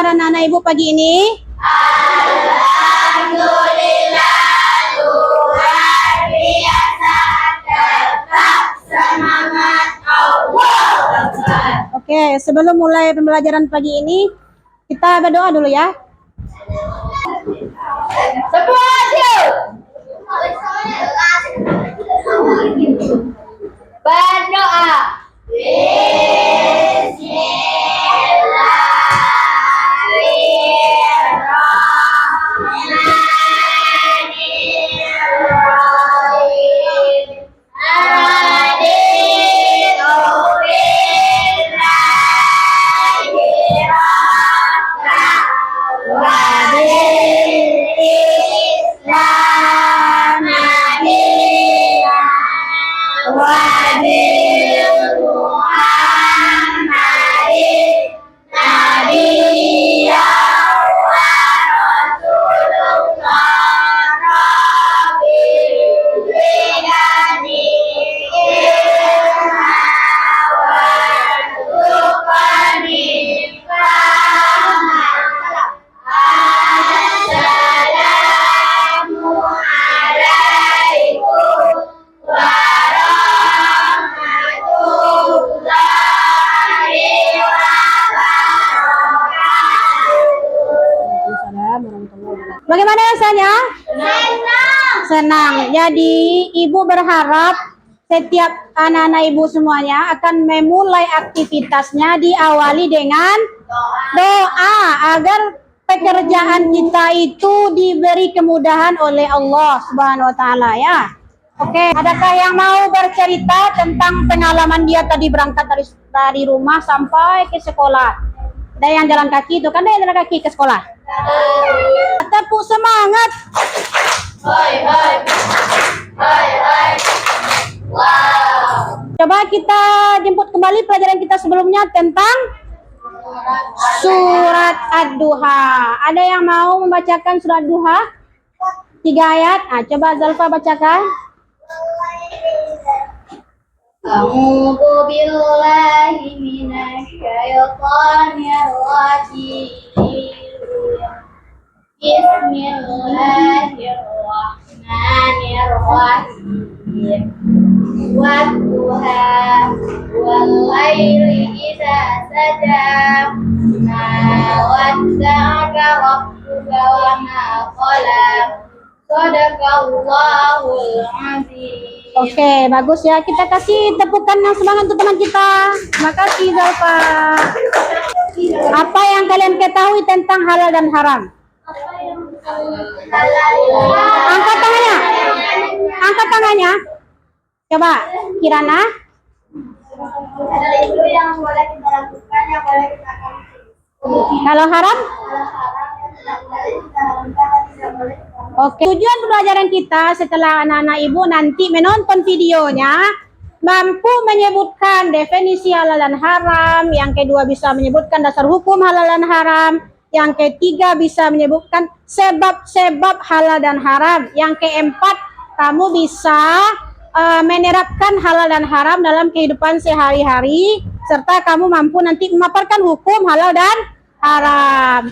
kabar anak-anak ibu pagi ini? Alhamdulillah, luar biasa, tetap semangat Allah. Oke, sebelum mulai pembelajaran pagi ini, kita berdoa dulu ya. Berdoa. Bagaimana rasanya? Senang. Jadi ibu berharap setiap anak-anak ibu semuanya akan memulai aktivitasnya diawali dengan doa agar pekerjaan kita itu diberi kemudahan oleh Allah Subhanahu wa taala ya. Oke, adakah yang mau bercerita tentang pengalaman dia tadi berangkat dari rumah sampai ke sekolah? Ada yang jalan kaki itu kan, ada yang jalan kaki ke sekolah. Tepuk semangat. Hai hai. Hai hai. Wow. Coba kita jemput kembali pelajaran kita sebelumnya tentang surat Ad-Duha. Ada yang mau membacakan surat Duha? 3 ayat. Coba Zalfa bacakan. A'udzu billahi minasy syaithanir rajim. Bismillahirrahmanirrahim. Wadduha wal laili idza saja. Ma wadda'aka rabbuka wa ma qala. Shadaqallahul azim. Oke, bagus ya. Kita kasih tepukan yang semangat untuk teman kita. Terima kasih Zalfa. Apa yang kalian ketahui tentang halal dan haram? Angkat tangannya. Angkat tangannya. Coba, Kirana. Itu yang boleh kita lakukan, yang boleh kita konsumsi. Kalau haram? Oke, tujuan pembelajaran kita setelah anak-anak ibu nanti menonton videonya mampu menyebutkan definisi halal dan haram, yang kedua bisa menyebutkan dasar hukum halal dan haram, yang ketiga bisa menyebutkan sebab-sebab halal dan haram, yang keempat kamu bisa menerapkan halal dan haram dalam kehidupan sehari-hari, serta kamu mampu nanti memaparkan hukum halal dan haram.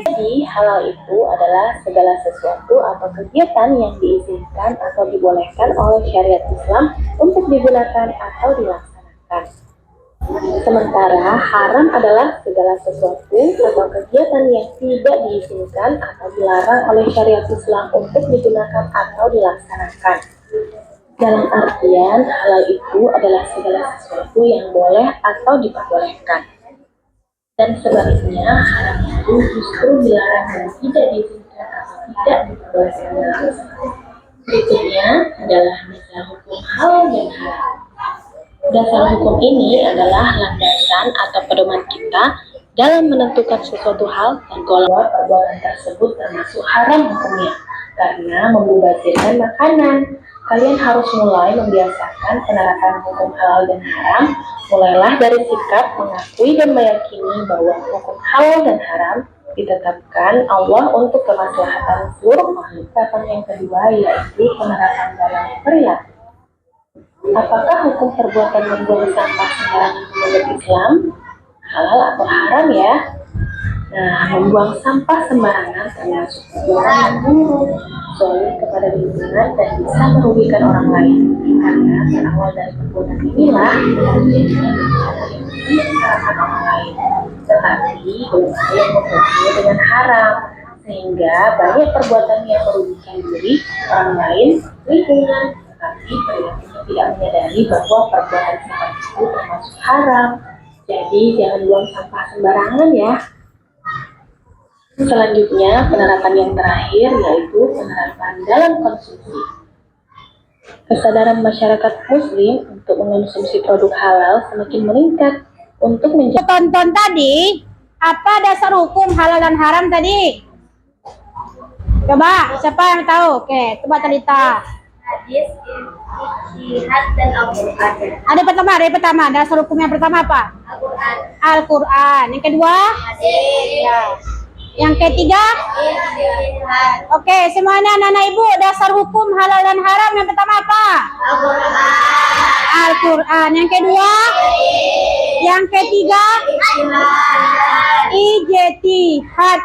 Jadi halal itu adalah segala sesuatu atau kegiatan yang diizinkan atau dibolehkan oleh syariat Islam untuk digunakan atau dilaksanakan. Sementara haram adalah segala sesuatu atau kegiatan yang tidak diizinkan atau dilarang oleh syariat Islam untuk digunakan atau dilaksanakan. Dalam artian halal itu adalah segala sesuatu yang boleh atau diperbolehkan. Dan sebaliknya, haram itu justru dilarang dan tidak diizinkan atau tidak diperbolehkan. Berikutnya adalah dasar hukum halal dan haram. Dasar hukum ini adalah landasan atau pedoman kita dalam menentukan sesuatu hal dan kalau perbuatan tersebut termasuk haram hukumnya karena membazirkan makanan, kalian harus mulai membiasakan penerapan hukum halal dan haram. Mulailah dari sikap mengakui dan meyakini bahwa hukum halal dan haram ditetapkan Allah untuk kemaslahatan seluruh makhluk. Yang kedua yaitu penerapan dalam perilaku. Apakah hukum perbuatan membuang sampah sembarangan menurut Islam halal atau haram ya? Nah, membuang sampah sembarangan termasuk perbuatan yang buruk, zolim kepada lingkungan dan bisa merugikan orang lain. Karena berawal dari perbuatan inilah terjadinya bencana yang menyengsarakan orang lain. Tetapi belum ada yang menghukumnya dengan haram, sehingga banyak perbuatan yang merugikan diri, orang lain, lingkungan. Tetapi perilakunya tidak menyadari bahwa perbuatan seperti itu termasuk haram. Jadi jangan buang sampah sembarangan ya. Selanjutnya, penerapan yang terakhir yaitu penerapan dalam konsumsi. Kesadaran masyarakat muslim untuk mengonsumsi produk halal semakin meningkat untuk menjaga. Tonton tadi, apa dasar hukum halal dan haram tadi? Coba, siapa yang tahu? Oke, coba Talita. Hadis, ijtihad dan Al-Quran. Ada pertama, dasar hukum yang pertama apa? Al-Quran. Al-Quran. Yang kedua? Hadis. Ya. Yang ketiga? Ijtihad. Oke, semuanya anak-anak ibu, dasar hukum halal dan haram yang pertama apa? Al-Quran. Al-Quran. Yang kedua? Yang ketiga? Ijtihad.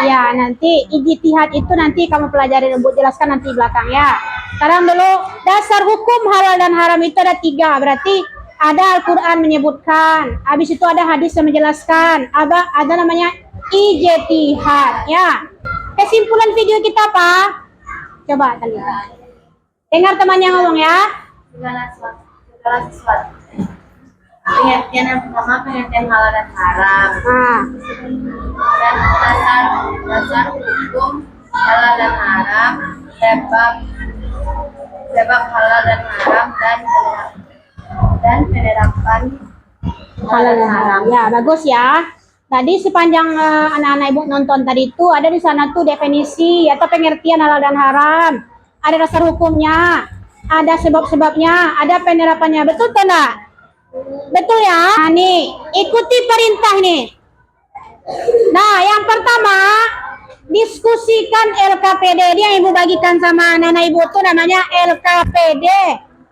Ya, nanti ijtihad itu nanti kamu pelajari, Ibu jelaskan nanti belakang ya. Sekarang dulu, dasar hukum halal dan haram itu ada 3, berarti ada Al-Quran menyebutkan, habis itu ada hadis yang menjelaskan, ada namanya ijtihad ya. Kesimpulan video kita apa? Coba Talita. Dengar temannya ngomong ya. Segala sesuatu. Pengertian yang pertama, pengertian halal dan haram. Nah, Dan dasar hukum halal dan haram, sebab halal dan haram dan penerapan halal dan haram. Ya, bagus ya. Tadi sepanjang anak-anak ibu nonton tadi itu ada di sana tuh definisi atau pengertian halal dan haram. Ada dasar hukumnya, ada sebab-sebabnya, ada penerapannya. Betul tidak? Betul ya? Nah, nih, ikuti perintah nih. Nah, yang pertama, diskusikan LKPD. Dia yang ibu bagikan sama anak-anak ibu tuh namanya LKPD.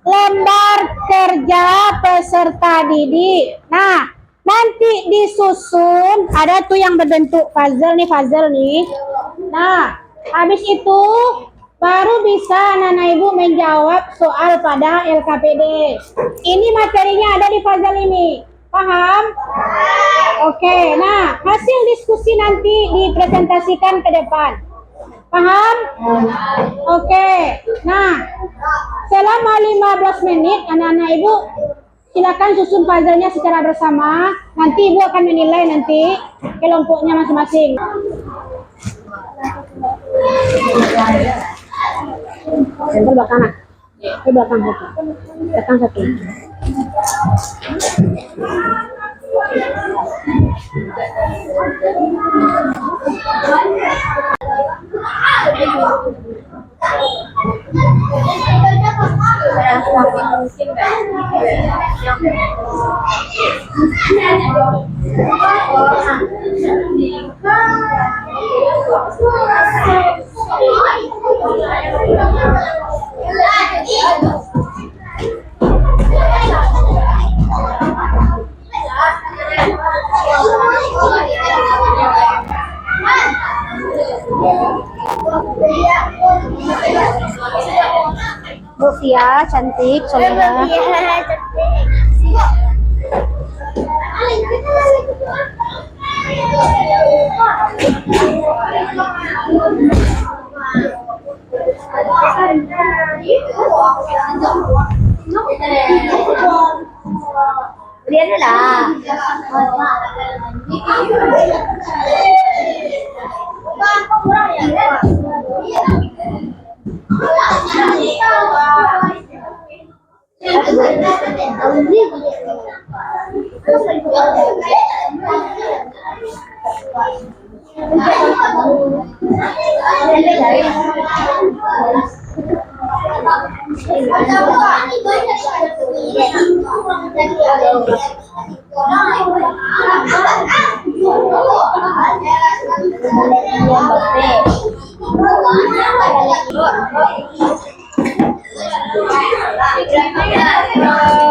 Lembar kerja peserta didik. Nah, nanti disusun, ada tuh yang berbentuk puzzle nih. Nah, habis itu baru bisa anak-anak ibu menjawab soal pada LKPD. Ini materinya ada di puzzle ini. Paham? Oke, nah hasil diskusi nanti dipresentasikan ke depan. Paham? Oke, nah selama 15 menit anak-anak ibu silakan susun puzzle-nya secara bersama. Nanti ibu akan menilai nanti kelompoknya masing-masing. Yang belakang, ke belakang satu. Sofia cantik, soleha. Lihat lah.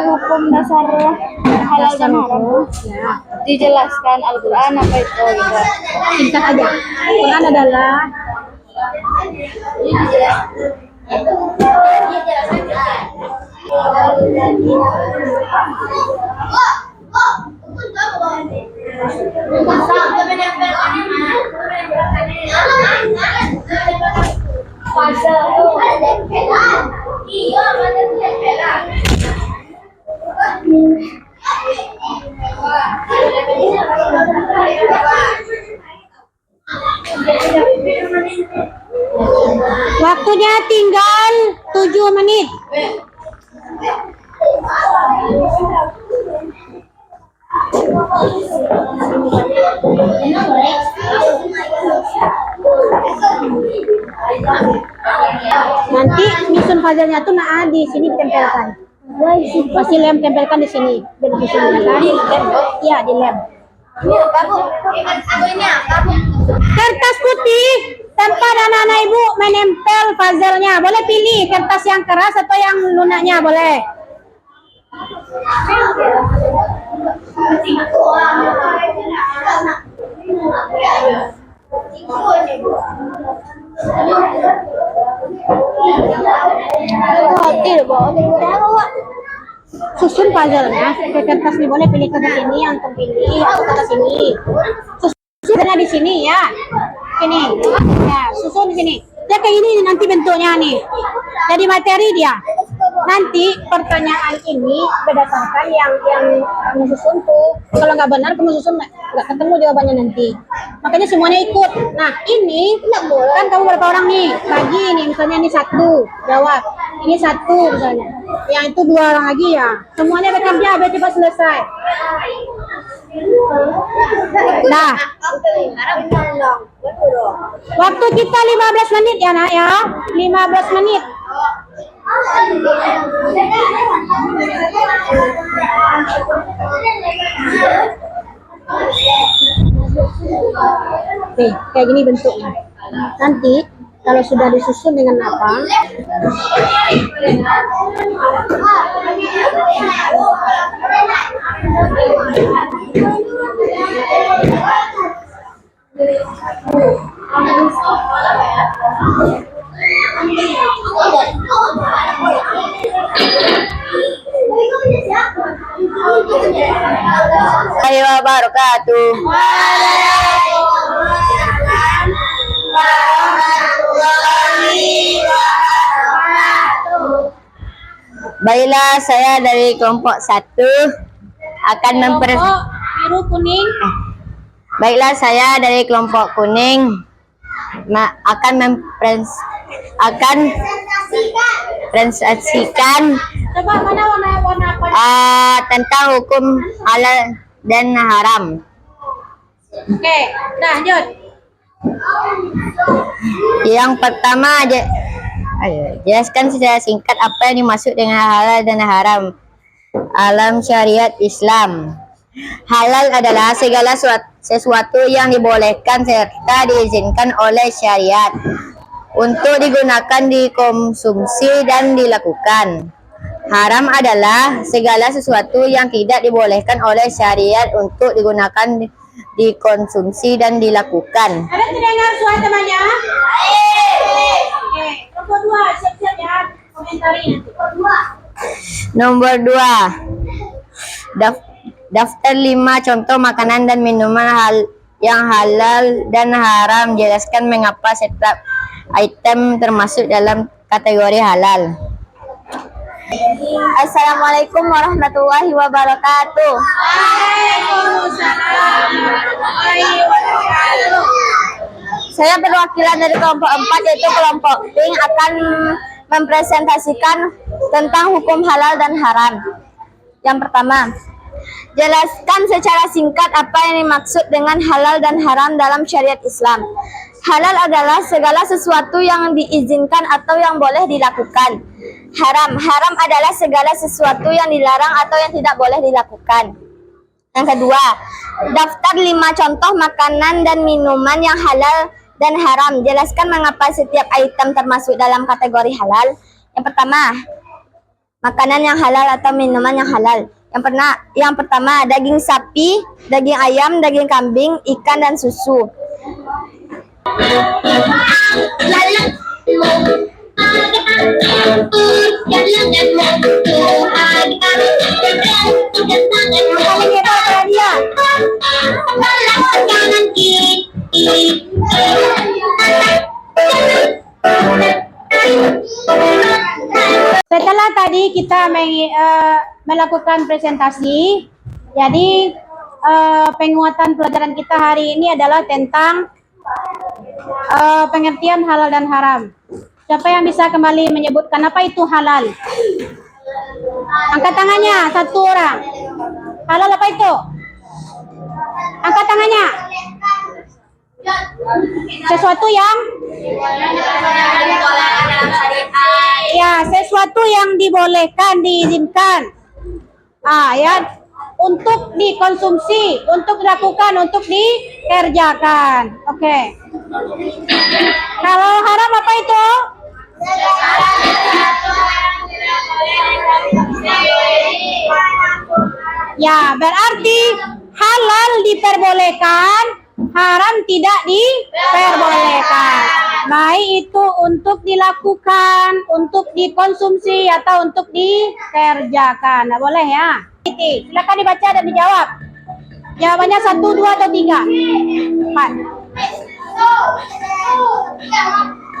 Hukum dasar halal dan haram Ya, dijelaskan Al-Quran apa itu gitu. singkat aja. Quran adalah waktunya tinggal 7 menit. Nanti nyusun puzzle-nya tuh nah di sini ditempelkan. Pasti lem tempelkan di sini. Dan di sini kan? Iya, di lem. Ini apa Bu? Ini apa Bu? Kertas putih tanpa anak-anak ibu menempel puzzle-nya. Boleh pilih kertas yang keras atau yang lunaknya, boleh. Susun puzzle-nya ke kertas nih, boleh pilih kertas ini, antum pilih atau kertas ini. Susunnya di sini ya. Ini. Ya, susun di sini. Dia kayak gini nanti bentuknya nih. Jadi materi dia. Nanti pertanyaan ini berdasarkan yang kamu susun tuh. Kalau nggak benar kamu susun nggak ketemu jawabannya nanti. Makanya semuanya ikut. Nah ini kan kamu berapa orang nih? Bagi ini misalnya ini satu jawab. Ini satu misalnya. Yang itu 2 orang lagi ya. Semuanya bekerja biar cepat selesai. Nah, waktu kita 15 menit ya nak ya. 15 menit. Nih, kayak gini bentuknya. Nanti kalau sudah disusun dengan apa? Warahmatullahi wabarakatuh. Baiklah, saya dari kelompok 1 akan Kelompok biru kuning. Baiklah, saya dari kelompok kuning akan presentasikan Coba mana warna apa? tentang hukum halal dan haram. Oke, lanjut. Yang pertama, jelaskan secara singkat apa yang dimaksud dengan halal dan haram alam syariat Islam. Halal adalah segala sesuatu yang dibolehkan serta diizinkan oleh syariat untuk digunakan, dikonsumsi, dan dilakukan. Haram adalah segala sesuatu yang tidak dibolehkan oleh syariat untuk digunakan, dikonsumsi, dan dilakukan. Ada terdengar suara temannya? Oke, kelompok 2 siap-siap ya. Komentari nanti. Nomor 2. Daftar 5 contoh makanan dan minuman yang halal dan haram. Jelaskan mengapa setiap item termasuk dalam kategori halal. Assalamualaikum warahmatullahi wabarakatuh. Waalaikumsalam warahmatullahi wabarakatuh. Saya perwakilan dari kelompok 4 yaitu kelompok pink akan mempresentasikan tentang hukum halal dan haram. Yang pertama, jelaskan secara singkat apa yang dimaksud dengan halal dan haram dalam syariat Islam. Halal adalah segala sesuatu yang diizinkan atau yang boleh dilakukan. Haram. Haram adalah segala sesuatu yang dilarang atau yang tidak boleh dilakukan. Yang kedua, daftar 5 contoh makanan dan minuman yang halal dan haram. Jelaskan mengapa setiap item termasuk dalam kategori halal. Yang pertama, makanan yang halal atau minuman yang halal. Yang pertama, daging sapi, daging ayam, daging kambing, ikan, dan susu. Yang paling hebat adalah dia. Setelah tadi kita melakukan presentasi, jadi penguatan pelajaran kita hari ini adalah tentang pengertian halal dan haram. Siapa yang bisa kembali menyebutkan apa itu halal? Angkat tangannya, satu orang. Halal apa itu? Angkat tangannya. Sesuatu yang sesuatu yang dibolehkan, diizinkan. Ya, untuk dikonsumsi, untuk dilakukan, untuk dikerjakan. Oke. Kalau haram apa itu? Ya, berarti halal diperbolehkan, haram tidak diperbolehkan. Baik itu untuk dilakukan, untuk dikonsumsi, atau untuk dikerjakan. Nah, boleh ya? Silakan dibaca dan dijawab. Jawabannya 1, 2, atau 3? 4.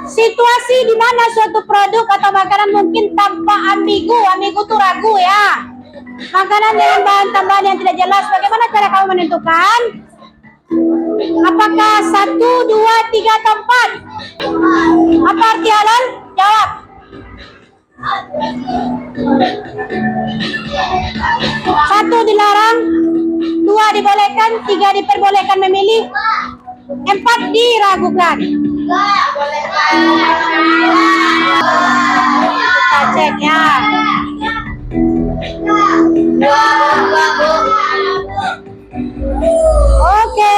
Situasi di mana suatu produk atau makanan mungkin tampak ambigu. Ambigu itu ragu ya. Makanan dengan bahan tambahan yang tidak jelas. Bagaimana cara kamu menentukan? Apakah 1, 2, 3, atau 4? Apa arti halal? Jawab. 1 dilarang, 2 dibolehkan, 3 diperbolehkan memilih, 4 diragukan. Kita cek ya. Oke,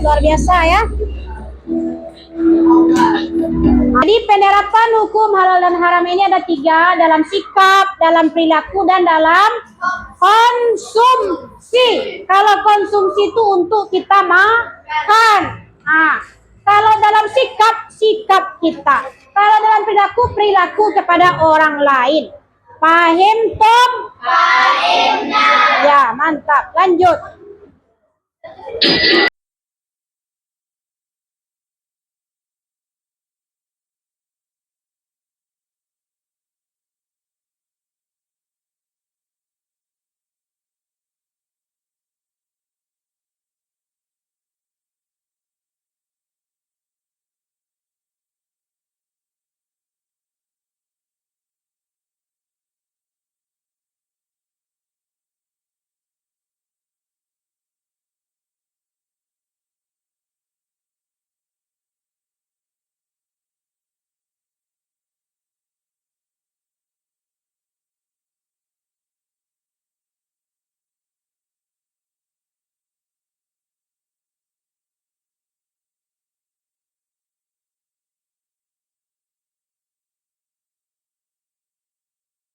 luar biasa ya. Jadi penerapan hukum halal dan haram ini ada 3, dalam sikap, dalam perilaku, dan dalam konsumsi. Kalau konsumsi itu untuk kita makan. Kalau dalam sikap, sikap kita. Kalau dalam perilaku, perilaku kepada orang lain. Paham, Tom? Paham. Ya, mantap. Lanjut.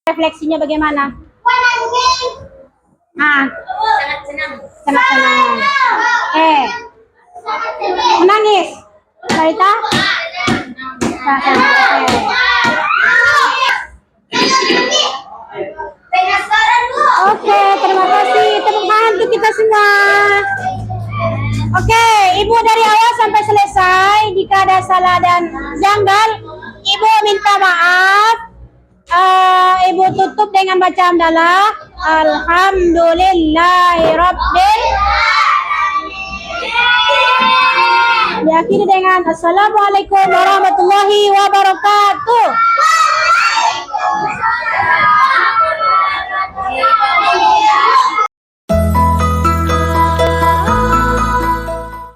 Refleksinya bagaimana? Sangat senang. Senang-senang. Menangis. Sarita? Oke, terima kasih. Tepuk tangan untuk kita semua. Oke, Ibu dari awal sampai selesai. Jika ada salah dan janggal, Ibu minta maaf. Ibu tutup dengan baca hamdalah. Alhamdulillahirabbil. Diakhiri dengan Assalamualaikum warahmatullahi wabarakatuh.